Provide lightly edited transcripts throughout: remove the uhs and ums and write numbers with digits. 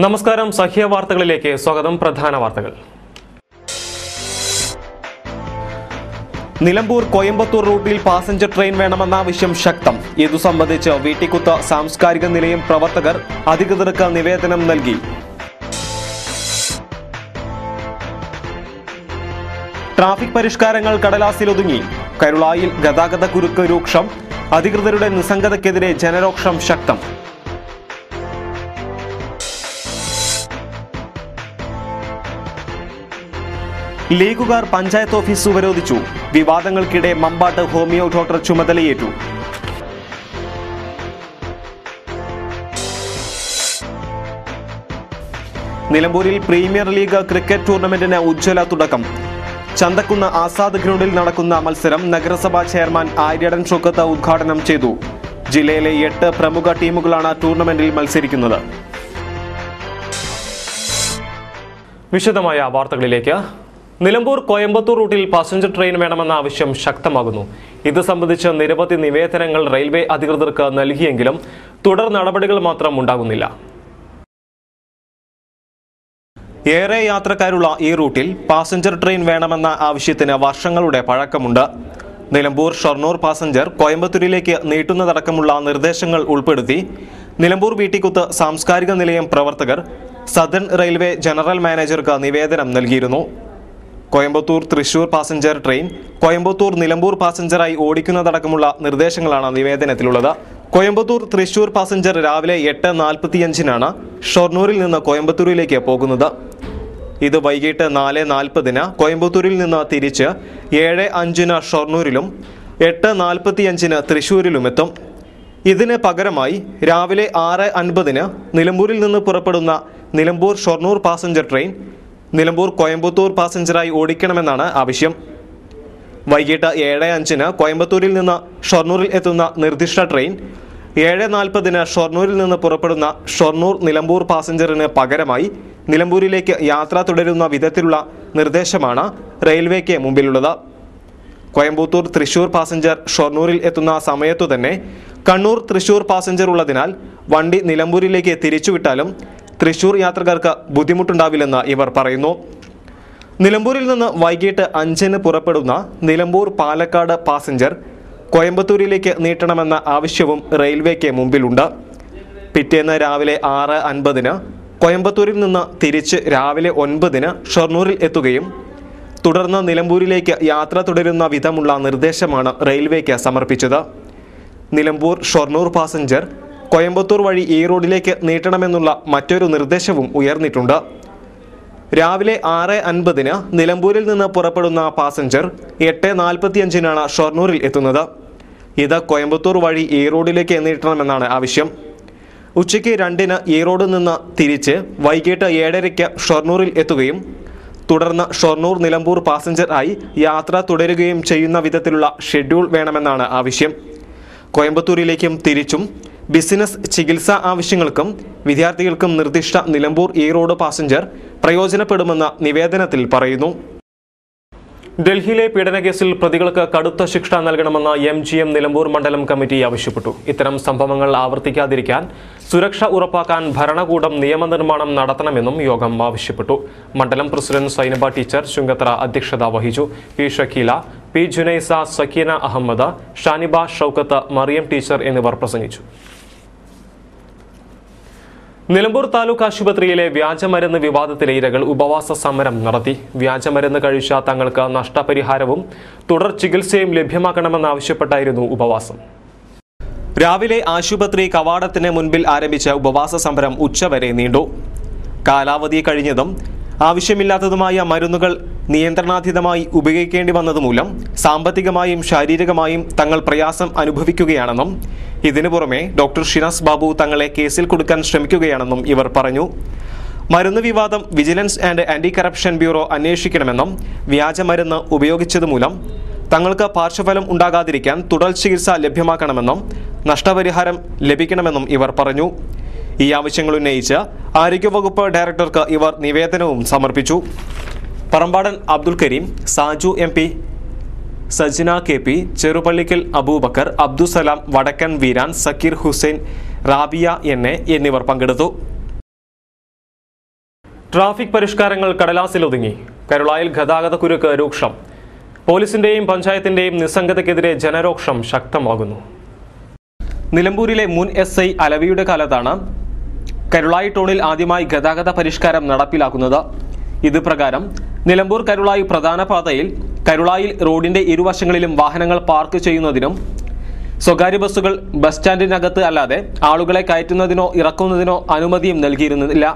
നമസ്കാരം, സഖ്യ വാർത്തകളിലേക്ക് സ്വാഗതം. പ്രധാന വാർത്തകൾ. നിലമ്പൂർ കോയമ്പത്തൂർ റൂട്ടിൽ പാസഞ്ചർ ട്രെയിൻ വേണമെന്ന ആവശ്യം ശക്തം. ഇതു സംബന്ധിച്ച് വീട്ടിക്കുത്ത് സാംസ്കാരിക നിലയം പ്രവർത്തകർ അധികൃതർക്ക് നിവേദനം നൽകി. ട്രാഫിക് പരിഷ്കാരങ്ങൾ കടലാസിലൊതുങ്ങി. കരുളായിൽ ഗതാഗത കുരുക്ക് രൂക്ഷം. അധികൃതരുടെ നിസ്സംഗതയ്ക്കെതിരെ ജനരോക്ഷം ശക്തം. ലീഗുകാർ പഞ്ചായത്ത് ഓഫീസ് ഉപരോധിച്ചു. വിവാദങ്ങൾക്കിടെ മമ്പാട്ട് ഹോമിയോ ഡോക്ടർ ചുമതലയേറ്റു. നിലമ്പൂരിൽ പ്രീമിയർ ലീഗ് ക്രിക്കറ്റ് ടൂർണമെന്റിന് ഉജ്ജ്വല തുടക്കം. ചന്തക്കുന്ന് ആസാദ് ഗ്രൗണ്ടിൽ നടക്കുന്ന മത്സരം നഗരസഭാ ചെയർമാൻ ആര്യടൻ ഷൗക്കത്ത് ഉദ്ഘാടനം ചെയ്തു. ജില്ലയിലെ 8 പ്രമുഖ ടീമുകളാണ് ടൂർണമെന്റിൽ മത്സരിക്കുന്നത്. വിശദമായ വാർത്തകളിലേക്ക്. നിലമ്പൂർ കോയമ്പത്തൂർ റൂട്ടിൽ പാസഞ്ചർ ട്രെയിൻ വേണമെന്ന ആവശ്യം ശക്തമാകുന്നു. ഇത് സംബന്ധിച്ച് നിരവധി നിവേദനങ്ങൾ റെയിൽവേ അധികൃതർക്ക് നൽകിയെങ്കിലും തുടർ നടപടികൾ മാത്രം ഉണ്ടാകുന്നില്ല. ഏറെ യാത്രക്കാരുള്ള ഈ റൂട്ടിൽ പാസഞ്ചർ ട്രെയിൻ വേണമെന്ന ആവശ്യത്തിന് വർഷങ്ങളുടെ പഴക്കമുണ്ട്. നിലമ്പൂർ ഷൊർണൂർ പാസഞ്ചർ കോയമ്പത്തൂരിലേക്ക് നീട്ടുന്നതടക്കമുള്ള നിർദ്ദേശങ്ങൾ ഉൾപ്പെടുത്തി നിലമ്പൂർ വീട്ടിക്കുത്ത് സാംസ്കാരിക നിലയം പ്രവർത്തകർ സദൺ റെയിൽവേ ജനറൽ മാനേജർക്ക് നിവേദനം നൽകിയിരുന്നു. കോയമ്പത്തൂർ തൃശൂർ പാസഞ്ചർ ട്രെയിൻ കോയമ്പത്തൂർ നിലമ്പൂർ പാസഞ്ചറായി ഓടിക്കുന്നതടക്കമുള്ള നിർദ്ദേശങ്ങളാണ് നിവേദനത്തിലുള്ളത്. കോയമ്പത്തൂർ തൃശൂർ പാസഞ്ചർ രാവിലെ 8:45 ഷൊർണൂരിൽ നിന്ന് കോയമ്പത്തൂരിലേക്ക് പോകുന്നത്. ഇത് വൈകിട്ട് 4:40 കോയമ്പത്തൂരിൽ നിന്ന് തിരിച്ച് 7:05 ഷൊർണൂരിലും 8:45 തൃശൂരിലുമെത്തും. ഇതിന് പകരമായി രാവിലെ 6:50 നിലമ്പൂരിൽ നിന്ന് പുറപ്പെടുന്ന നിലമ്പൂർ ഷൊർണൂർ പാസഞ്ചർ ട്രെയിൻ നിലമ്പൂർ കോയമ്പത്തൂർ പാസഞ്ചറായി ഓടിക്കണമെന്നാണ് ആവശ്യം. വൈകിട്ട് 7:05 കോയമ്പത്തൂരിൽ നിന്ന് ഷൊർണൂരിൽ എത്തുന്ന നിർദ്ദിഷ്ട ട്രെയിൻ 7:40 ഷൊർണൂരിൽ നിന്ന് പുറപ്പെടുന്ന ഷൊർണൂർ നിലമ്പൂർ പാസഞ്ചറിന് പകരമായി നിലമ്പൂരിലേക്ക് യാത്ര തുടരുന്ന വിധത്തിലുള്ള നിർദ്ദേശമാണ് റെയിൽവേക്ക് മുമ്പിലുള്ളത്. കോയമ്പത്തൂർ തൃശൂർ പാസഞ്ചർ ഷൊർണൂരിൽ എത്തുന്ന സമയത്തു തന്നെ കണ്ണൂർ തൃശൂർ പാസഞ്ചർ ഉള്ളതിനാൽ വണ്ടി നിലമ്പൂരിലേക്ക് തിരിച്ചുവിട്ടാലും തൃശൂർ യാത്രക്കാർക്ക് ബുദ്ധിമുട്ടുണ്ടാവില്ലെന്ന് ഇവർ പറയുന്നു. നിലമ്പൂരിൽ നിന്ന് വൈകിട്ട് 5 പുറപ്പെടുന്ന നിലമ്പൂർ പാലക്കാട് പാസഞ്ചർ കോയമ്പത്തൂരിലേക്ക് നീട്ടണമെന്ന ആവശ്യവും റെയിൽവേക്ക് മുമ്പിലുണ്ട്. പിറ്റേന്ന് രാവിലെ 6:50 കോയമ്പത്തൂരിൽ നിന്ന് തിരിച്ച് രാവിലെ 9 ഷൊർണൂരിൽ എത്തുകയും തുടർന്ന് നിലമ്പൂരിലേക്ക് യാത്ര തുടരുന്ന വിധമുള്ള നിർദ്ദേശമാണ് റെയിൽവേക്ക് സമർപ്പിച്ചത്. നിലമ്പൂർ ഷൊർണൂർ പാസഞ്ചർ കോയമ്പത്തൂർ വഴി ഈ റോഡിലേക്ക് നീട്ടണമെന്നുള്ള മറ്റൊരു നിർദ്ദേശവും ഉയർന്നിട്ടുണ്ട്. രാവിലെ 6:50 നിലമ്പൂരിൽ നിന്ന് പുറപ്പെടുന്ന പാസഞ്ചർ 8:45 ഷൊർണൂരിൽ എത്തുന്നത്. ഇത് കോയമ്പത്തൂർ വഴി ഈ റോഡിലേക്ക് നീട്ടണമെന്നാണ് ആവശ്യം. ഉച്ചയ്ക്ക് 2 ഈ റോഡിൽ നിന്ന് തിരിച്ച് വൈകിട്ട് 7:30 ഷൊർണൂരിൽ എത്തുകയും തുടർന്ന് ഷൊർണൂർ നിലമ്പൂർ പാസഞ്ചർ ആയി യാത്ര തുടരുകയും ചെയ്യുന്ന വിധത്തിലുള്ള ഷെഡ്യൂൾ വേണമെന്നാണ് ആവശ്യം. കോയമ്പത്തൂരിലേക്കും തിരിച്ചും ബിസിനസ്, ചികിത്സാ ആവശ്യങ്ങൾക്കും വിദ്യാർത്ഥികൾക്കും നിർദ്ദിഷ്ട നിലമ്പൂർ ഈ റോഡ് പാസഞ്ചർ പ്രയോജനപ്പെടുമെന്ന് നിവേദനത്തിൽ പറയുന്നു. ഡൽഹിയിലെ പീഡനക്കേസിൽ പ്രതികൾക്ക് കടുത്ത ശിക്ഷ നൽകണമെന്ന് MGM നിലമ്പൂർ മണ്ഡലം കമ്മിറ്റി ആവശ്യപ്പെട്ടു. ഇത്തരം സംഭവങ്ങൾ ആവർത്തിക്കാതിരിക്കാൻ സുരക്ഷ ഉറപ്പാക്കാൻ ഭരണകൂടം നിയമനിർമ്മാണം നടത്തണമെന്നും യോഗം ആവശ്യപ്പെട്ടു. മണ്ഡലം പ്രസിഡന്റ് സൈനബ ടീച്ചർ ചുങ്കത്തറ അധ്യക്ഷത വഹിച്ചു. P. Shakeela, P. Junaisa, Sakeena Ahammed, Shaniba, Shoukath, Mariyam teacher എന്നിവർ പ്രസംഗിച്ചു. നിലമ്പൂർ താലൂക്ക് ആശുപത്രിയിലെ വ്യാജമരുന്ന് വിവാദത്തിലെ ഇരകൾ ഉപവാസ സമരം നടത്തി. വ്യാജമരുന്ന് കഴിച്ച തങ്ങൾക്ക് നഷ്ടപരിഹാരവും തുടർ ചികിത്സയും ലഭ്യമാക്കണമെന്നാവശ്യപ്പെട്ടായിരുന്നു ഉപവാസം. രാവിലെ ആശുപത്രി കവാടത്തിന് മുൻപിൽ ആരംഭിച്ച ഉപവാസ സമരം ഉച്ചവരെ നീണ്ടു. കാലാവധി കഴിഞ്ഞതും ആവശ്യമില്ലാത്തതുമായ മരുന്നുകൾ നിയന്ത്രണാതീതമായി ഉപയോഗിക്കേണ്ടി വന്നതുമൂലം സാമ്പത്തികമായും ശാരീരികമായും തങ്ങൾ പ്രയാസം അനുഭവിക്കുകയാണെന്നും ഇതിനു പുറമെ ഡോക്ടർ ഷിനാസ് ബാബു തങ്ങളെ കേസിൽ കൊടുക്കാൻ ശ്രമിക്കുകയാണെന്നും ഇവർ പറഞ്ഞു. മരുന്ന് വിവാദം vigilance and anti corruption bureau അന്വേഷിക്കണമെന്നും വ്യാജമരുന്ന് ഉപയോഗിച്ചതുമൂലം തങ്ങൾക്ക് പാർശ്വഫലം ഉണ്ടാകാതിരിക്കാൻ തുടർ ചികിത്സ ലഭ്യമാക്കണമെന്നും നഷ്ടപരിഹാരം ലഭിക്കണമെന്നും ഇവർ പറഞ്ഞു. ഈ ആവശ്യങ്ങൾ ഉന്നയിച്ച് ആരോഗ്യവകുപ്പ് ഡയറക്ടർക്ക് ഇവർ നിവേദനവും സമർപ്പിച്ചു. പറമ്പാടൻ അബ്ദുൽ കരീം, സാജു MP, സജിന KP, ചെറുപള്ളിക്കൽ അബൂബക്കർ, അബ്ദുസലാം, വടക്കൻ വീരാൻ, സക്കീർ ഹുസൈൻ, റാബിയ NA എന്നിവർ പങ്കെടുത്തു. ട്രാഫിക് പരിഷ്കാരങ്ങൾ കടലാസിലൊതുങ്ങി. കരുളായിൽ ഗതാഗതക്കുരുക്ക് രൂക്ഷം. പോലീസിന്റെയും പഞ്ചായത്തിന്റെയും നിസ്സംഗതയ്ക്കെതിരെ ജനരോക്ഷം ശക്തമാകുന്നു. നിലമ്പൂരിലെ മുൻ SI അലവിയുടെ കാലത്താണ് കരുളായി ടൗണിൽ ആദ്യമായി ഗതാഗത പരിഷ്കാരം നടപ്പിലാക്കുന്നത്. ഇത് പ്രകാരം നിലമ്പൂർ കരുളായി പ്രധാന പാതയിൽ കരുളായിൽ റോഡിന്റെ ഇരുവശങ്ങളിലും വാഹനങ്ങൾ പാർക്ക് ചെയ്യുന്നതിനും സ്വകാര്യ ബസ്സുകൾ ബസ് സ്റ്റാൻഡിനകത്ത് അല്ലാതെ ആളുകളെ കയറ്റുന്നതിനോ ഇറക്കുന്നതിനോ അനുമതിയും നൽകിയിരുന്നില്ല.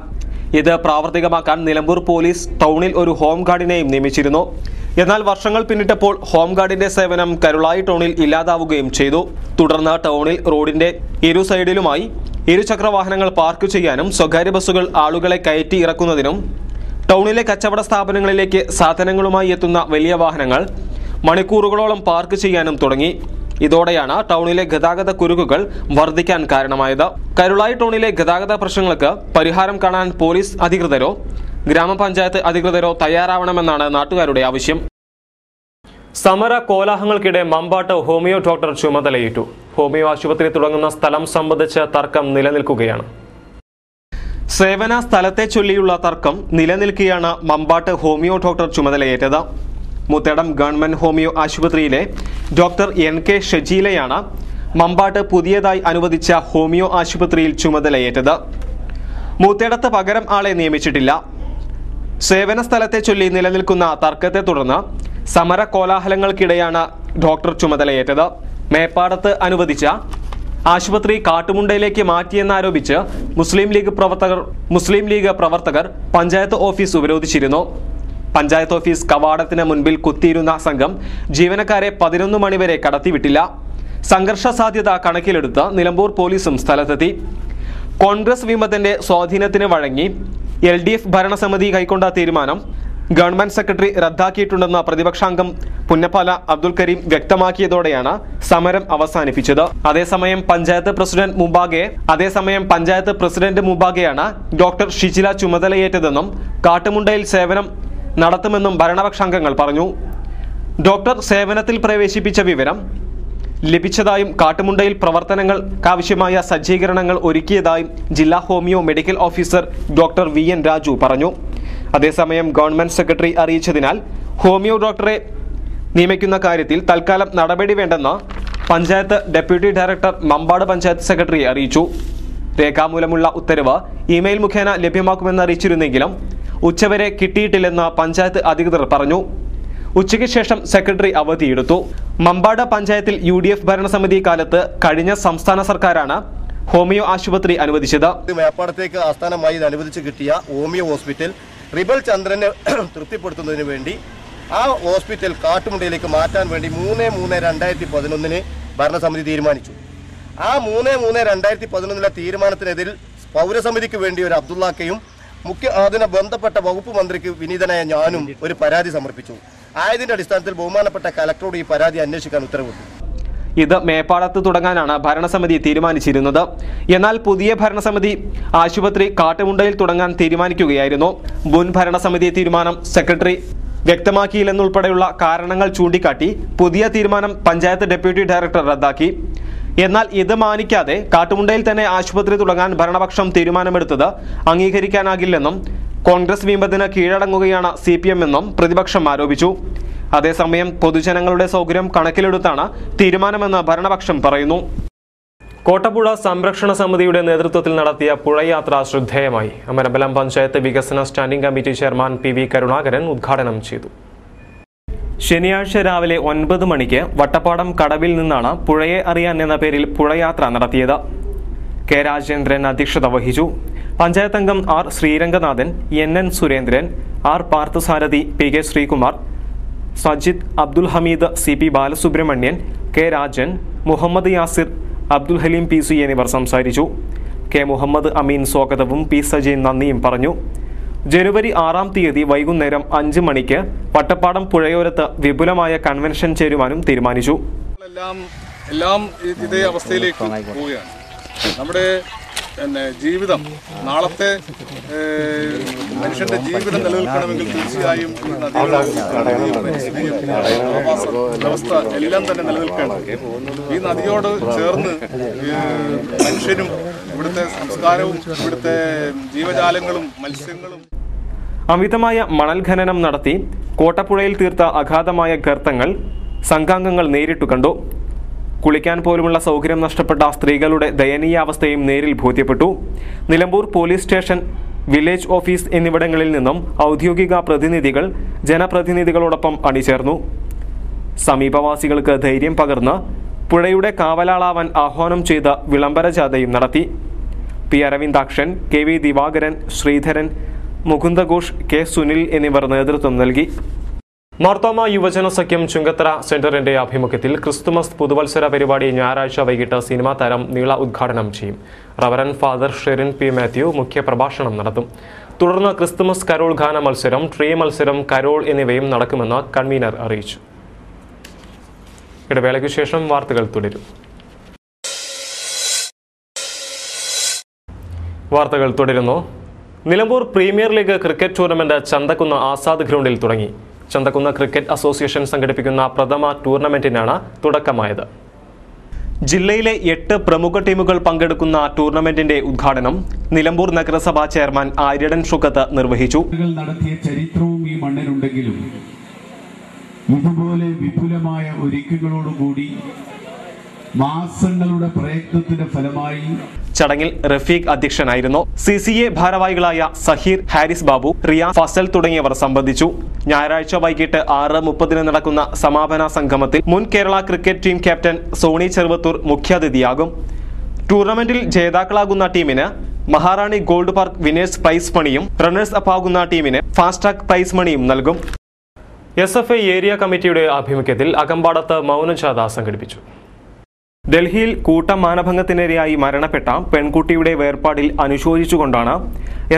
ഇത് പ്രാവർത്തികമാക്കാൻ നിലമ്പൂർ പോലീസ് ടൗണിൽ ഒരു ഹോം ഗാർഡിനെയും നിയമിച്ചിരുന്നു. എന്നാൽ വർഷങ്ങൾ പിന്നിട്ടപ്പോൾ ഹോം ഗാർഡിന്റെ സേവനം കരുളായി ടൗണിൽ ഇല്ലാതാവുകയും ചെയ്തു. തുടർന്ന് ടൗണിൽ റോഡിന്റെ ഇരു സൈഡിലുമായി ഇരുചക്ര വാഹനങ്ങൾ പാർക്ക് ചെയ്യാനും സ്വകാര്യ ബസ്സുകൾ ആളുകളെ കയറ്റി ഇറക്കുന്നതിനും ടൗണിലെ കച്ചവട സ്ഥാപനങ്ങളിലേക്ക് സാധനങ്ങളുമായി എത്തുന്ന വലിയ വാഹനങ്ങൾ മണിക്കൂറുകളോളം പാർക്ക് ചെയ്യാനും തുടങ്ങി. ഇതോടെയാണ് ടൗണിലെ ഗതാഗത കുരുക്കുകൾ വർദ്ധിക്കാൻ കാരണമായത്. കരുളായി ടൗണിലെ ഗതാഗത പ്രശ്നങ്ങൾക്ക് പരിഹാരം കാണാൻ പോലീസ് അധികൃതരോ ഗ്രാമപഞ്ചായത്ത് അധികൃതരോ തയ്യാറാവണമെന്നാണ് നാട്ടുകാരുടെ ആവശ്യം. സമര കോലാഹലങ്ങൾക്കിടെ മമ്പാട്ട് ഹോമിയോ ഡോക്ടർ ചുമതലയേറ്റു. ഹോമിയോ ആശുപത്രി തുടങ്ങുന്ന സ്ഥലം സംബന്ധിച്ച് തർക്കം നിലനിൽക്കുകയാണ്. സേവന സ്ഥലത്തെ ചൊല്ലിയുള്ള തർക്കം നിലനിൽക്കെയാണ് മമ്പാട്ട് ഹോമിയോ ഡോക്ടർ ചുമതലയേറ്റത്. മുത്തേടം ഗവൺമെന്റ് ഹോമിയോ ആശുപത്രിയിലെ ഡോക്ടർ NK ഷജീലയാണ് മമ്പാട്ട് പുതിയതായി അനുവദിച്ച ഹോമിയോ ആശുപത്രിയിൽ ചുമതലയേറ്റത്. മുത്തേടത്ത് പകരം ആളെ നിയമിച്ചിട്ടില്ല. സേവന സ്ഥലത്തെ ചൊല്ലി നിലനിൽക്കുന്ന തർക്കത്തെ തുടർന്ന് സമര കോലാഹലങ്ങൾക്കിടെയാണ് ഡോക്ടർ ചുമതലയേറ്റത്. മേപ്പാടത്ത് അനുവദിച്ച ആശുപത്രി കാട്ടുമുണ്ടയിലേക്ക് മാറ്റിയെന്നാരോപിച്ച് മുസ്ലിം ലീഗ് പ്രവർത്തകർ പഞ്ചായത്ത് ഓഫീസ് ഉപരോധിച്ചിരുന്നു. പഞ്ചായത്ത് ഓഫീസ് കവാടത്തിന് മുൻപിൽ കുത്തിയിരുന്ന സംഘം ജീവനക്കാരെ 11 മണിവരെ കടത്തിവിട്ടില്ല. സംഘർഷ സാധ്യത കണക്കിലെടുത്ത് നിലമ്പൂർ പോലീസും സ്ഥലത്തെത്തി. കോൺഗ്രസ് വിമതന്റെ സ്വാധീനത്തിന് വഴങ്ങി LDF ഭരണസമിതി കൈക്കൊണ്ട തീരുമാനം ഗവൺമെന്റ് സെക്രട്ടറി റദ്ദാക്കിയിട്ടുണ്ടെന്ന് പ്രതിപക്ഷാംഗം പുന്നപ്പാല അബ്ദുൽ കരീം വ്യക്തമാക്കിയതോടെയാണ് സമരം അവസാനിപ്പിച്ചത്. അതേസമയം പഞ്ചായത്ത് പ്രസിഡന്റ് മുമ്പാകെയാണ് ഡോക്ടർ ഷിജില ചുമതലയേറ്റതെന്നും കാട്ടുമുണ്ടയിൽ സേവനം നടത്തുമെന്നും ഭരണപക്ഷാംഗങ്ങൾ പറഞ്ഞു. ഡോക്ടർ സേവനത്തിൽ പ്രവേശിപ്പിച്ച വിവരം ലഭിച്ചതായും കാട്ടുമുണ്ടയിൽ പ്രവർത്തനങ്ങൾക്കാവശ്യമായ സജ്ജീകരണങ്ങൾ ഒരുക്കിയതായും ജില്ലാ homeo medical officer doctor VN Raju പറഞ്ഞു. അതേസമയം ഗവൺമെന്റ് സെക്രട്ടറി അറിയിച്ചതിനാൽ ഹോമിയോ ഡോക്ടറെ നിയമിക്കുന്ന കാര്യത്തിൽ തൽക്കാലം നടപടി വേണ്ടെന്ന് പഞ്ചായത്ത് ഡെപ്യൂട്ടി ഡയറക്ടർ മമ്പാട് പഞ്ചായത്ത് സെക്രട്ടറിയെ അറിയിച്ചു. രേഖാമൂലമുള്ള ഉത്തരവ് ഇമെയിൽ മുഖേന ലഭ്യമാക്കുമെന്ന് അറിയിച്ചിരുന്നെങ്കിലും ഉച്ചവരെ കിട്ടിയിട്ടില്ലെന്ന് പഞ്ചായത്ത് അധികൃതർ പറഞ്ഞു. ഉച്ചയ്ക്ക് ശേഷം സെക്രട്ടറി അവധിയെടുത്തു. മമ്പാട് പഞ്ചായത്തിൽ UDF ഭരണസമിതി കാലത്ത് കഴിഞ്ഞ സംസ്ഥാന സർക്കാരാണ് ഹോമിയോ ആശുപത്രി അനുവദിച്ചത്. മേപ്പാടത്തേക്ക് ആസ്ഥാനമായി അനുവദിച്ചു കിട്ടിയ ഹോമിയോ ഹോസ്പിറ്റൽ റിബൽ ചന്ദ്രനെ തൃപ്തിപ്പെടുത്തുന്നതിന് വേണ്ടി ആ ഹോസ്പിറ്റൽ കാട്ടുമുണ്ടയിലേക്ക് മാറ്റാൻ വേണ്ടി 3/3/2011 ഭരണസമിതി തീരുമാനിച്ചു. ആ 3/3/2011 തീരുമാനത്തിനെതിരിൽ പൗരസമിതിക്ക് വേണ്ടി ഒരു അബ്ദുള്ളാക്കയും അതിനെ ബന്ധപ്പെട്ട വകുപ്പ് മന്ത്രിക്ക് വിനീതനായ ഞാനും ഒരു പരാതി സമർപ്പിച്ചു. ആയതിന്റെ അടിസ്ഥാനത്തിൽ ബഹുമാനപ്പെട്ട കലക്ടറോട് ഈ പരാതി അന്വേഷിക്കാൻ ഉത്തരവിട്ടു. ഇത് മേപ്പാടത്ത് തുടങ്ങാനാണ് ഭരണസമിതി തീരുമാനിച്ചിരുന്നത്. എന്നാൽ പുതിയ ഭരണസമിതി ആശുപത്രി കാട്ടുമുണ്ടയിൽ തുടങ്ങാൻ തീരുമാനിക്കുകയായിരുന്നു. മുൻ ഭരണസമിതി തീരുമാനം സെക്രട്ടറി വ്യക്തമാക്കിയില്ലെന്നുൾപ്പെടെയുള്ള കാരണങ്ങൾ ചൂണ്ടിക്കാട്ടി പുതിയ തീരുമാനം പഞ്ചായത്ത് ഡെപ്യൂട്ടി ഡയറക്ടർ റദ്ദാക്കി. എന്നാൽ ഇത് മാനിക്കാതെ കാട്ടുമുണ്ടയിൽ തന്നെ ആശുപത്രി തുടങ്ങാൻ ഭരണപക്ഷം തീരുമാനമെടുത്തത് അംഗീകരിക്കാനാകില്ലെന്നും കോൺഗ്രസ് വിമതത്തിന് കീഴടങ്ങുകയാണ് CPM എന്നും പ്രതിപക്ഷം ആരോപിച്ചു. അതേസമയം പൊതുജനങ്ങളുടെ സൗകര്യം കണക്കിലെടുത്താണ് തീരുമാനമെന്ന് ഭരണപക്ഷം പറയുന്നു. കോട്ടപ്പുഴ സംരക്ഷണ സമിതിയുടെ നേതൃത്വത്തിൽ നടത്തിയ പുഴയാത്ര ശ്രദ്ധേയമായി. അമരമ്പലം പഞ്ചായത്ത് വികസന standing committee chairman PV Karunakaran ഉദ്ഘാടനം ചെയ്തു. ശനിയാഴ്ച രാവിലെ 9 മണിക്ക് വട്ടപ്പാടം കടവിൽ നിന്നാണ് പുഴയെ അറിയാൻ എന്ന പേരിൽ പുഴയാത്ര നടത്തിയത്. K രാജേന്ദ്രൻ അധ്യക്ഷത വഹിച്ചു. പഞ്ചായത്ത് അംഗം R Sreeranganathan, NN Surendran, R Parthasarathy, PK Sreekumar, Sajid, Abdul Hameed, CP Balasubramanian, K Rajan, Muhammad Yasir, Abdul Haleem PC എന്നിവർ സംസാരിച്ചു. K മുഹമ്മദ് അമീൻ സ്വാഗതവും P സജീൻ നന്ദിയും പറഞ്ഞു. ജനുവരി 6-ാം തീയതി വൈകുന്നേരം 5 മണിക്ക് വട്ടപ്പാടം പുഴയോരത്ത് വിപുലമായ കൺവെൻഷൻ ചേരുവാനും തീരുമാനിച്ചു. എല്ലാം ഇതേ അവസ്ഥയിലേക്ക് പോവുകയാണ്. നമ്മുടെ ജീവിതം നാളത്തെ മനുഷ്യന്റെ ജീവിതം നിലനിൽക്കണമെങ്കിൽ തീർച്ചയായും വ്യവസ്ഥ എല്ലാം തന്നെ നിലനിൽക്കണം. ഈ നദിയോട് ചേർന്ന് മനുഷ്യരും ഇവിടുത്തെ സംസ്കാരവും ഇവിടുത്തെ ജീവജാലങ്ങളും മത്സ്യങ്ങളും അമിതമായ മണൽ ഖനനം നടത്തി കോട്ടപ്പുഴയിൽ തീർത്ത അഗാധമായ ഗർത്തങ്ങൾ സംഘാംഗങ്ങൾ നേരിട്ടു കണ്ടു. കുളിക്കാൻ പോലുമുള്ള സൗകര്യം നഷ്ടപ്പെട്ട സ്ത്രീകളുടെ ദയനീയാവസ്ഥയും നേരിൽ ബോധ്യപ്പെട്ടു. Nilambur police station, village office എന്നിവിടങ്ങളിൽ നിന്നും ഔദ്യോഗിക പ്രതിനിധികൾ ജനപ്രതിനിധികളോടൊപ്പം അണിചേർന്നു. സമീപവാസികൾക്ക് ധൈര്യം പകർന്ന് പുഴയുടെ കാവലാളാവാൻ ആഹ്വാനം ചെയ്ത വിളംബര ജാഥയും നടത്തി. P Aravindakshan, K V Divakaran, Sreedharan, Mukundaghosh, K Sunil എന്നിവർ നേതൃത്വം നൽകി. മാർത്തോമ യുവജന സഖ്യം ചുങ്കത്തറ സെന്ററിന്റെ ആഭിമുഖ്യത്തിൽ ക്രിസ്തുമസ് പുതുവത്സര പരിപാടി ഞായറാഴ്ച വൈകിട്ട് സിനിമാ താരം നീള ഉദ്ഘാടനം ചെയ്യും. Reverend father Sherin P Mathew മുഖ്യപ്രഭാഷണം നടത്തും. തുടർന്ന് ക്രിസ്തുമസ് കരോൾ ഗാന മത്സരം, ട്രീ മത്സരം, കരോൾ എന്നിവയും നടക്കുമെന്ന് കൺവീനർ അറിയിച്ചു. ഇടവേളയ്ക്കു ശേഷം വാർത്തകൾ തുടരും. വാർത്തകൾ തുടരുന്നു. Nilambur premier league cricket tournament Chanthakkunnu Azad ഗ്രൗണ്ടിൽ തുടങ്ങി. ചന്തക്കുന്ന് ക്രിക്കറ്റ് അസോസിയേഷൻ സംഘടിപ്പിക്കുന്ന പ്രഥമ ടൂർണമെന്റിനാണ് തുടക്കമായത്. ജില്ലയിലെ 8 പ്രമുഖ ടീമുകൾ പങ്കെടുക്കുന്ന ടൂർണമെന്റിന്റെ ഉദ്ഘാടനം നിലമ്പൂർ നഗരസഭാ ചെയർമാൻ ആര്യടൻ ഷുക്കത്ത് നിർവഹിച്ചു. നടത്തിയ ചരിത്രവും ഈ മണ്ണിലുണ്ടെങ്കിലും ഇതുപോലെ വിപുലമായ ഒരുക്കങ്ങളോടുകൂടി മാസങ്ങളുടെ പ്രയത്നത്തിന്റെ ഫലമായി ചടങ്ങിൽ റഫീഖ് അധ്യക്ഷനായിരുന്നു. CCA ഭാരവാഹികളായ സഹീർ, ഹാരിസ് ബാബു, റിയാസ്, ഫസൽ തുടങ്ങിയവർ സംബന്ധിച്ചു. ഞായറാഴ്ച വൈകിട്ട് 6:30 നടക്കുന്ന സമാപന സംഗമത്തിൽ മുൻ Kerala cricket team captain Sony Cheruvathur മുഖ്യാതിഥിയാകും. ടൂർണമെന്റിൽ ജേതാക്കളാകുന്ന ടീമിന് Maharani gold park winners prize മണിയും റണ്ണേഴ്സ് അപ്പ് ആകുന്ന ടീമിന് ഫാസ്റ്റ് ട്രാക്ക് പ്രൈസ് മണിയും നൽകും. SFI ഏരിയ കമ്മിറ്റിയുടെ ആഭിമുഖ്യത്തിൽ അകമ്പാടത്ത് മൗനജാഥ സംഘടിപ്പിച്ചു. ഡൽഹിയിൽ കൂട്ടമാനഭംഗത്തിനിരയായി മരണപ്പെട്ട പെൺകുട്ടിയുടെ വേർപാടിൽ അനുശോചിച്ചുകൊണ്ടാണ്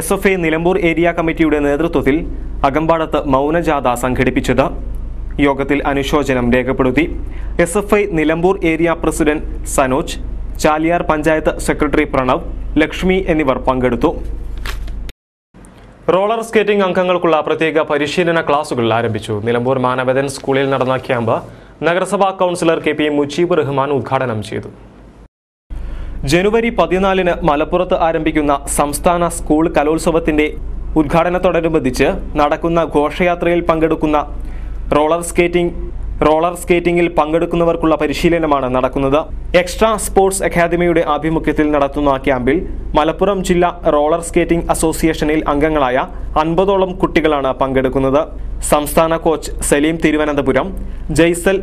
SFI നിലമ്പൂർ ഏരിയ കമ്മിറ്റിയുടെ നേതൃത്വത്തിൽ അകമ്പാടത്ത് മൗനജാഥ സംഘടിപ്പിച്ചത്. യോഗത്തിൽ അനുശോചനം രേഖപ്പെടുത്തി. SFI Nilambur area president Sanoj, Chaliyar panchayat secretary Pranav, Lakshmi എന്നിവർ പങ്കെടുത്തു. റോളർ സ്കേറ്റിംഗ് അംഗങ്ങൾക്കുള്ള പ്രത്യേക പരിശീലന ക്ലാസുകൾ ആരംഭിച്ചു. നിലമ്പൂർ മാനവേദൻ സ്കൂളിൽ നടന്ന ക്യാമ്പ് നഗരസഭാ കൗൺസിലർ KP മുജീബ് റഹ്മാൻ ഉദ്ഘാടനം ചെയ്തു. ജനുവരി 14 മലപ്പുറത്ത് ആരംഭിക്കുന്ന സംസ്ഥാന സ്കൂൾ കലോത്സവത്തിന്റെ ഉദ്ഘാടനത്തോടനുബന്ധിച്ച് നടക്കുന്ന ഘോഷയാത്രയിൽ പങ്കെടുക്കുന്ന റോളർ സ്കേറ്റിംഗിൽ പങ്കെടുക്കുന്നവർക്കുള്ള പരിശീലനമാണ് നടക്കുന്നത്. എക്സ്ട്രാ സ്പോർട്സ് അക്കാദമിയുടെ ആഭിമുഖ്യത്തിൽ നടത്തുന്ന ക്യാമ്പിൽ മലപ്പുറം ജില്ലാ റോളർ സ്കേറ്റിംഗ് അസോസിയേഷനിൽ അംഗങ്ങളായ 50ഓളം കുട്ടികളാണ് പങ്കെടുക്കുന്നത്. സംസ്ഥാന കോച്ച് സലീം തിരുവനന്തപുരം, ജയ്സൽ,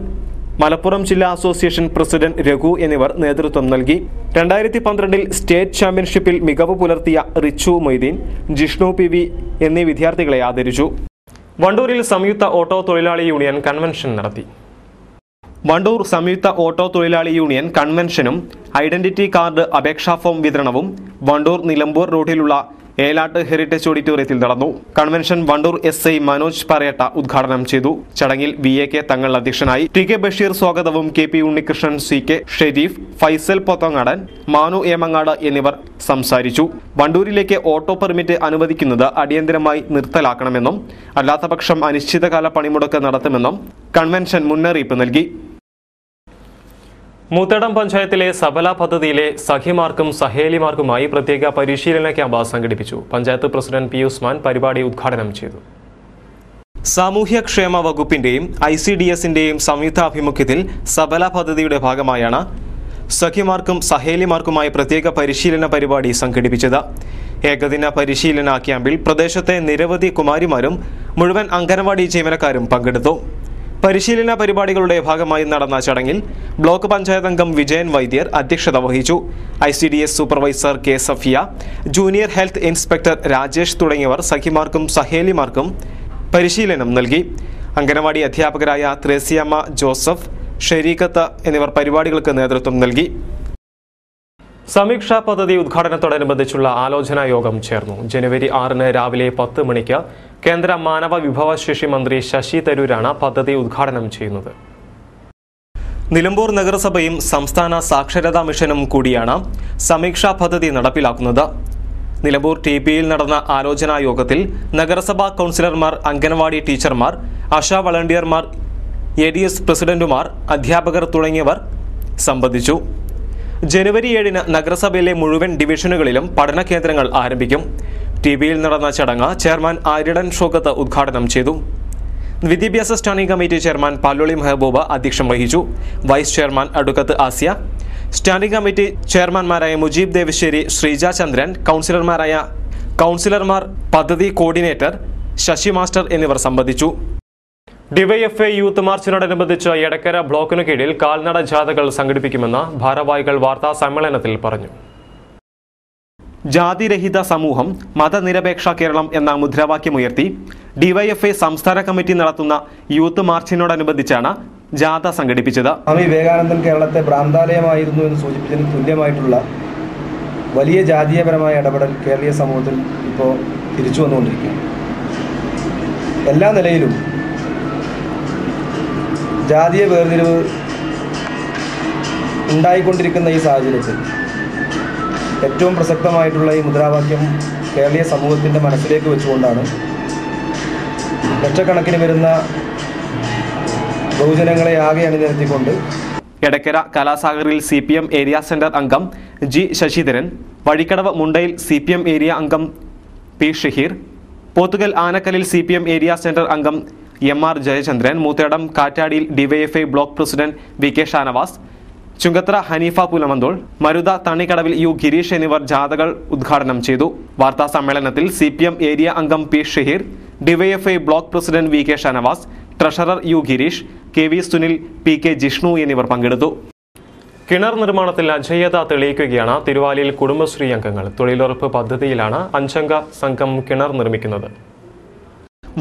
മലപ്പുറം ജില്ലാ അസോസിയേഷൻ പ്രസിഡന്റ് രഘു എന്നിവർ നേതൃത്വം നൽകി. 2012 സ്റ്റേറ്റ് ചാമ്പ്യൻഷിപ്പിൽ മികവ് പുലർത്തിയ റിച്ചു മൊയ്തീൻ, ജിഷ്ണു PV എന്നീ വിദ്യാർത്ഥികളെ ആദരിച്ചു. വണ്ടൂരിൽ സംയുക്ത ഓട്ടോ തൊഴിലാളി യൂണിയൻ കൺവെൻഷൻ നടത്തി. വണ്ടൂർ സംയുക്ത ഓട്ടോ തൊഴിലാളി യൂണിയൻ കൺവെൻഷനും ഐഡന്റിറ്റി കാർഡ് അപേക്ഷാ ഫോം വിതരണവും വണ്ടൂർ നിലമ്പൂർ റോഡിലുള്ള ഏലാട്ട് ഹെറിറ്റേജ് ഓഡിറ്റോറിയത്തിൽ നടന്നു. കൺവെൻഷൻ വണ്ടൂർ SI മനോജ് പറയട്ട ഉദ്ഘാടനം ചെയ്തു. ചടങ്ങിൽ VAK തങ്ങൾ അധ്യക്ഷനായി. TK ബഷീർ സ്വാഗതവും KP ഉണ്ണികൃഷ്ണൻ, CK ഷെരീഫ്, ഫൈസൽ പൊത്തങ്ങാടൻ, മാനു ഏമങ്ങാട് എന്നിവർ സംസാരിച്ചു. വണ്ടൂരിലേക്ക് ഓട്ടോ പെർമിറ്റ് അനുവദിക്കുന്നത് അടിയന്തരമായി നിർത്തലാക്കണമെന്നും അല്ലാത്തപക്ഷം അനിശ്ചിതകാല പണിമുടക്ക് നടത്തുമെന്നും കൺവെൻഷൻ മുന്നറിയിപ്പ് നൽകി. മൂത്തേടം പഞ്ചായത്തിലെ സബല പദ്ധതിയിലെ സഖിമാർക്കും സഹേലിമാർക്കുമായി പ്രത്യേക പരിശീലന ക്യാമ്പ് സംഘടിപ്പിച്ചു. Panchayat president P. ഉസ്മാൻ പരിപാടി ഉദ്ഘാടനം ചെയ്തു. സാമൂഹ്യക്ഷേമ വകുപ്പിന്റെയും ICDSന്റെയും സംയുക്താഭിമുഖ്യത്തിൽ സബല പദ്ധതിയുടെ ഭാഗമായാണ് സഖിമാർക്കും സഹേലിമാർക്കുമായി പ്രത്യേക പരിശീലന പരിപാടി സംഘടിപ്പിച്ചത്. ഏകദിന പരിശീലന ക്യാമ്പിൽ പ്രദേശത്തെ നിരവധി കുമാരിമാരും മുഴുവൻ അംഗനവാടി ജീവനക്കാരും പങ്കെടുത്തു. പരിശീലന പരിപാടികളുടെ ഭാഗമായി നടന്ന ചടങ്ങിൽ ബ്ലോക്ക് പഞ്ചായത്ത് അംഗം വിജയൻ വൈദ്യർ അധ്യക്ഷത വഹിച്ചു. ICDS supervisor K. Safiya, junior health inspector Rajesh തുടങ്ങിയവർ സഖിമാർക്കും സഹേലിമാർക്കും പരിശീലനം നൽകി. അംഗനവാടി അധ്യാപകരായ ത്രേസ്യമ്മ ജോസഫ്, ഷെരീഖത്ത് എന്നിവർ പരിപാടികൾക്ക് നേതൃത്വം നൽകി. സമീക്ഷാ പദ്ധതി ഉദ്ഘാടനത്തോടനുബന്ധിച്ചുള്ള ആലോചനാ യോഗം ചേർന്നു. ജനുവരി 6 രാവിലെ 10 മണിക്ക് കേന്ദ്ര മാനവ വിഭവശേഷി മന്ത്രി ശശി തരൂരാണ് പദ്ധതി ഉദ്ഘാടനം ചെയ്യുന്നത്. നിലമ്പൂർ നഗരസഭയും സംസ്ഥാന സാക്ഷരതാ മിഷനും കൂടിയാണ് സമീക്ഷാ പദ്ധതി നടപ്പിലാക്കുന്നത്. നിലമ്പൂർ TPയിൽ നടന്ന ആലോചനാ യോഗത്തിൽ നഗരസഭാ കൗൺസിലർമാർ, അംഗനവാടി ടീച്ചർമാർ, ആശാ വളണ്ടിയർമാർ, ADS പ്രസിഡന്റുമാർ, അധ്യാപകർ തുടങ്ങിയവർ സംബന്ധിച്ചു. ജനുവരി 7 നഗരസഭയിലെ മുഴുവൻ ഡിവിഷനുകളിലും പഠന കേന്ദ്രങ്ങൾ ആരംഭിക്കും. ടിവിയിൽ നടന്ന ചടങ്ങ് ചെയർമാൻ ആര്യടൻ ഷോക്കത്ത് ഉദ്ഘാടനം ചെയ്തു. വിദ്യാഭ്യാസ standing committee chairman Paloli Mehaboob അധ്യക്ഷം വഹിച്ചു. Vice chairman Adukkath Asiya, standing committee ചെയർമാൻമാരായ മുജീബ് ദേവശ്ശേരി, ശ്രീജ ചന്ദ്രൻ, കൗൺസിലർമാർ, പദ്ധതി കോർഡിനേറ്റർ ശശി മാസ്റ്റർ എന്നിവർ സംബന്ധിച്ചു. ഡിവൈഎഫ്ഐ യൂത്ത് മാർച്ചിനോടനുബന്ധിച്ച് എടക്കര ബ്ലോക്കിനു കീഴിൽ കാൽനട ജാഥകൾ സംഘടിപ്പിക്കുമെന്ന് ഭാരവാഹികൾ വാർത്താ സമ്മേളനത്തിൽ പറഞ്ഞു. ജാതിരഹിത സമൂഹം, മതനിരപേക്ഷ കേരളം എന്ന മുദ്രാവാക്യമുയർത്തി ഡിവൈഎഫ്ഐ സംസ്ഥാന കമ്മിറ്റി നടത്തുന്ന യൂത്ത് മാർച്ചിനോടനുബന്ധിച്ചാണ് ജാഥ സംഘടിപ്പിച്ചത്. സ്വാമി വിവേകാനന്ദൻ കേരളത്തെ ഭ്രാന്താലയമായിരുന്നു എന്ന് സൂചിപ്പിച്ചതിന് തുല്യമായിട്ടുള്ള വലിയ ജാതീയപരമായ ഇടപെടൽ കേരളീയ സമൂഹത്തിൽ ഇപ്പോൾ തിരിച്ചു വന്നുകൊണ്ടിരിക്കുകയാണ്. എല്ലാ നിലയിലും ജാതീയ വേർതിരിവ് ഉണ്ടായിക്കൊണ്ടിരിക്കുന്ന ഈ സാഹചര്യത്തിൽ ഏറ്റവും പ്രസക്തമായിട്ടുള്ള ഈ മുദ്രാവാക്യം കേരളീയ സമൂഹത്തിൻ്റെ മനസ്സിലേക്ക് വെച്ചുകൊണ്ടാണ് ലക്ഷക്കണക്കിന് വരുന്ന ബഹുജനങ്ങളെ ആകെ അണിനിരത്തിക്കൊണ്ട് എടക്കര കലാസാഗറിൽ CPM ഏരിയ സെന്റർ അംഗം G ശശിധരൻ, വഴിക്കടവ് മുണ്ടയിൽ CPM ഏരിയ അംഗം P ഷഹീർ, പോത്തുകൽ ആനക്കലിൽ CPM ഏരിയ സെന്റർ അംഗം MR ജയചന്ദ്രൻ, മൂത്തേടം കാറ്റാടിയിൽ DYFI block president VK Shanavas, Chungathara Haneefa Pulamanthole, Marutha തണിക്കടവിൽ U ഗിരീഷ് എന്നിവർ ജാഥകൾ ഉദ്ഘാടനം ചെയ്തു. വാർത്താ സമ്മേളനത്തിൽ CPM ഏരിയ അംഗം P Shaheer, DYFI block president VK Shanavas, treasurer U Gireesh, KV Sunil, PK Jishnu എന്നിവർ പങ്കെടുത്തു. കിണർ നിർമ്മാണത്തിൽ അജയ്യത തെളിയിക്കുകയാണ് തിരുവാലിയിൽ കുടുംബശ്രീ അംഗങ്ങൾ. തൊഴിലുറപ്പ് പദ്ധതിയിലാണ് 5-അംഗ സംഘം കിണർ നിർമ്മിക്കുന്നത്.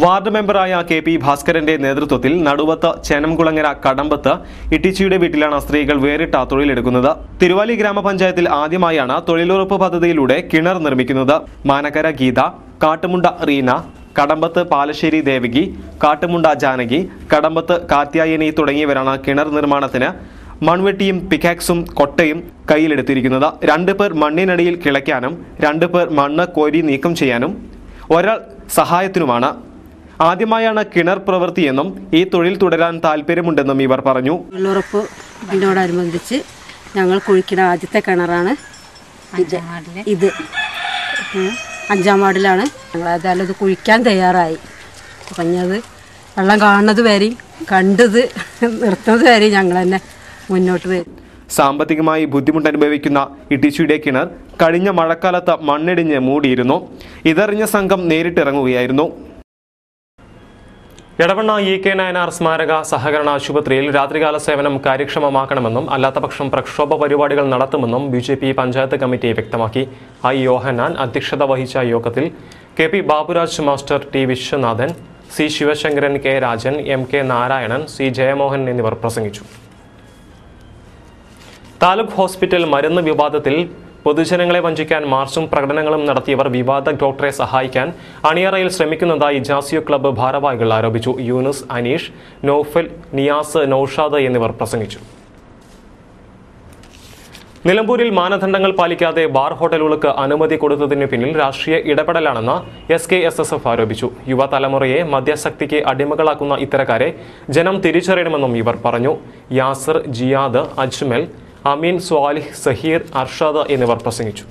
വാർഡ് മെമ്പറായ KP ഭാസ്കരന്റെ നേതൃത്വത്തിൽ നടുവത്ത് ചേനംകുളങ്ങര കടമ്പത്ത് ഇട്ടിച്ചിയുടെ വീട്ടിലാണ് സ്ത്രീകൾ വേറിട്ട തൊഴിലെടുക്കുന്നത്. തിരുവാലി ഗ്രാമപഞ്ചായത്തിൽ ആദ്യമായാണ് തൊഴിലുറപ്പ് പദ്ധതിയിലൂടെ കിണർ നിർമ്മിക്കുന്നത്. മാനക്കര ഗീത, കാട്ടുമുണ്ട റീന, കടമ്പത്ത് പാലശ്ശേരി ദേവകി, കാട്ടുമുണ്ട ജാനകി, കടമ്പത്ത് കാത്യായനി തുടങ്ങിയവരാണ് കിണർ നിർമ്മാണത്തിന് മൺവെട്ടിയും പിക്കാക്സും കൊട്ടയും കയ്യിലെടുത്തിരിക്കുന്നത്. 2 പേർ മണ്ണിനടിയിൽ കിളയ്ക്കാനും 2 പേർ മണ്ണ് കോരി നീക്കം ചെയ്യാനും ഒരാൾ സഹായത്തിനുമാണ്. ആദ്യമായാണ് കിണർ പ്രവൃത്തിയെന്നും ഈ തൊഴിൽ തുടരാൻ താല്പര്യമുണ്ടെന്നും ഇവർ പറഞ്ഞു. തൊഴിലുറപ്പിനോടനുബന്ധിച്ച് ഞങ്ങൾ കുഴിക്കുന്ന ആദ്യത്തെ കിണറാണ് ഇത്. 5-ാം വാർഡിലാണ് ഞങ്ങൾ. ഏതായാലും ഇത് കുഴിക്കാൻ തയ്യാറായി. പറഞ്ഞത് വെള്ളം കാണുന്നത് വരെയും കണ്ടത് നിർത്തുന്നത് വരെയും ഞങ്ങൾ തന്നെ മുന്നോട്ട് വരും. സാമ്പത്തികമായി ബുദ്ധിമുട്ടനുഭവിക്കുന്ന ഇട്ടിച്ചിയുടെ കിണർ കഴിഞ്ഞ മഴക്കാലത്ത് മണ്ണിടിഞ്ഞ് മൂടിയിരുന്നു. ഇതറിഞ്ഞ സംഘം നേരിട്ടിറങ്ങുകയായിരുന്നു. എടവണ്ണ EK നായനാർ സ്മാരക സഹകരണ ആശുപത്രിയിൽ രാത്രികാല സേവനം കാര്യക്ഷമമാക്കണമെന്നും അല്ലാത്തപക്ഷം പ്രക്ഷോഭ പരിപാടികൾ നടത്തുമെന്നും BJP പഞ്ചായത്ത് കമ്മിറ്റി വ്യക്തമാക്കി. I യോഹന്നാൻ അധ്യക്ഷത വഹിച്ച യോഗത്തിൽ KP Baburaj master, T Viswanathan, C Sivasankaran, K Rajan, MK Narayanan, C Jayamohan എന്നിവർ പ്രസംഗിച്ചു. താലൂക്ക് ഹോസ്പിറ്റൽ മരുന്ന് വിവാദത്തിൽ പൊതുജനങ്ങളെ വഞ്ചിക്കാൻ മാർച്ചും പ്രകടനങ്ങളും നടത്തിയവർ വിവാദ ഡോക്ടറെ സഹായിക്കാൻ അണിയറയിൽ ശ്രമിക്കുന്നതായി ജാസിയോ ക്ലബ്ബ് ഭാരവാഹികൾ ആരോപിച്ചു. യൂനുസ്, അനീഷ്, നൌഫൽ, നിയാസ്, നൌഷാദ് എന്നിവർ പ്രസംഗിച്ചു. നിലമ്പൂരിൽ മാനദണ്ഡങ്ങൾ പാലിക്കാതെ ബാർ ഹോട്ടലുകൾക്ക് അനുമതി കൊടുത്തതിന് പിന്നിൽ രാഷ്ട്രീയ ഇടപെടലാണെന്ന് SKSSF ആരോപിച്ചു. യുവതലമുറയെ മദ്യാസക്തിക്ക് അടിമകളാക്കുന്ന ഇത്തരക്കാരെ ജനം തിരിച്ചറിയണമെന്നും ഇവർ പറഞ്ഞു. യാസർ, ജിയാദ്, അജ്മൽ, അമീൻ, സ്വാലിഹ്, സഹീർ, അർഷാദ് എന്നിവർ പ്രസംഗിച്ചു.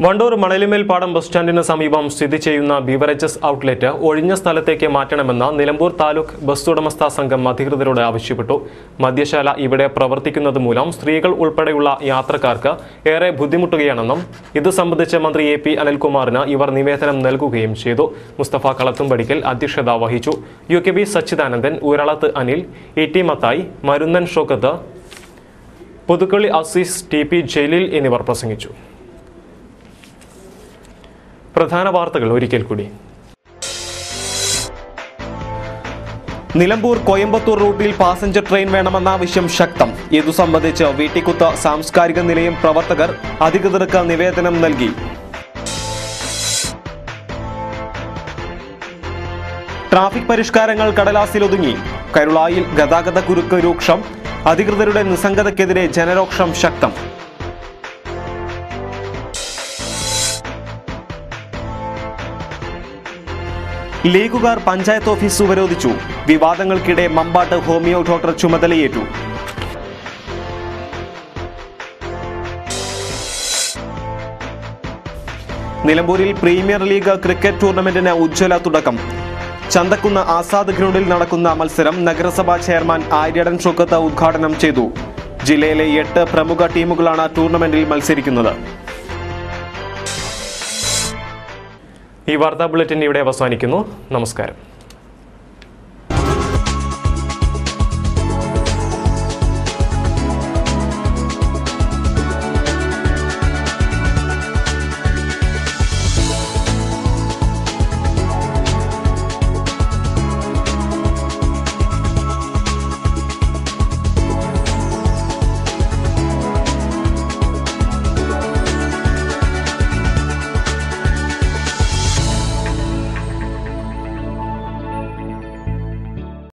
വണ്ടൂർ മണലിമേൽപ്പാടം ബസ് സ്റ്റാൻഡിന് സമീപം സ്ഥിതി ചെയ്യുന്ന ബീവറേജസ് ഔട്ട്ലെറ്റ് ഒഴിഞ്ഞ സ്ഥലത്തേക്ക് മാറ്റണമെന്ന് നിലമ്പൂർ താലൂക്ക് ബസ് ഉടമസ്ഥ സംഘം അധികൃതരോട് ആവശ്യപ്പെട്ടു. മദ്യശാല ഇവിടെ പ്രവർത്തിക്കുന്നത് മൂലം സ്ത്രീകൾ ഉൾപ്പെടെയുള്ള യാത്രക്കാർക്ക് ഏറെ ബുദ്ധിമുട്ടുകയാണെന്നും ഇത് സംബന്ധിച്ച് മന്ത്രി AP അനിൽകുമാറിന് ഇവർ നിവേദനം നൽകുകയും ചെയ്തു. മുസ്തഫ കളത്തുംപടിക്കൽ അധ്യക്ഷത വഹിച്ചു. UKB Sachidanandan, ഊരളത്ത് Anil, ET Mathai, Marunnan Shoukath, പുതുക്കളി Azeez, TP Jaleel എന്നിവർ പ്രസംഗിച്ചു. പ്രധാന വാർത്തകൾ ഒരിക്കൽ കൂടി. നിലമ്പൂർ കോയമ്പത്തൂർ റൂട്ടിൽ പാസഞ്ചർ ട്രെയിൻ വേണമെന്ന ആവശ്യം ശക്തം. ഇതു സംബന്ധിച്ച് വീട്ടിക്കുത്ത് സാംസ്കാരിക നിലയം പ്രവർത്തകർ അധികൃതർക്ക് നിവേദനം നൽകി. ട്രാഫിക് പരിഷ്കാരങ്ങൾ കടലാസിലൊതുങ്ങി. കരുളായിൽ ഗതാഗത കുരുക്ക് രൂക്ഷം. അധികൃതരുടെ നിസ്സംഗതയ്ക്കെതിരെ ജനരോക്ഷം ശക്തം. ലീഗുകാർ പഞ്ചായത്ത് ഓഫീസ് ഉപരോധിച്ചു. വിവാദങ്ങൾക്കിടെ മമ്പാട്ട് ഹോമിയോ ഡോക്ടർ ചുമതലയേറ്റു. നിലമ്പൂരിൽ പ്രീമിയർ ലീഗ് ക്രിക്കറ്റ് ടൂർണമെന്റിന് ഉജ്ജ്വല തുടക്കം. ചന്തക്കുന്ന് ആസാദ് ഗ്രൗണ്ടിൽ നടക്കുന്ന മത്സരം നഗരസഭാ ചെയർമാൻ ആര്യടൻ ഷൗക്കത്ത് ഉദ്ഘാടനം ചെയ്തു. ജില്ലയിലെ 8 പ്രമുഖ ടീമുകളാണ് ടൂർണമെന്റിൽ മത്സരിക്കുന്നത്. ഈ വാർത്താ ബുള്ളറ്റിൻ ഇവിടെ അവസാനിക്കുന്നു. നമസ്കാരം.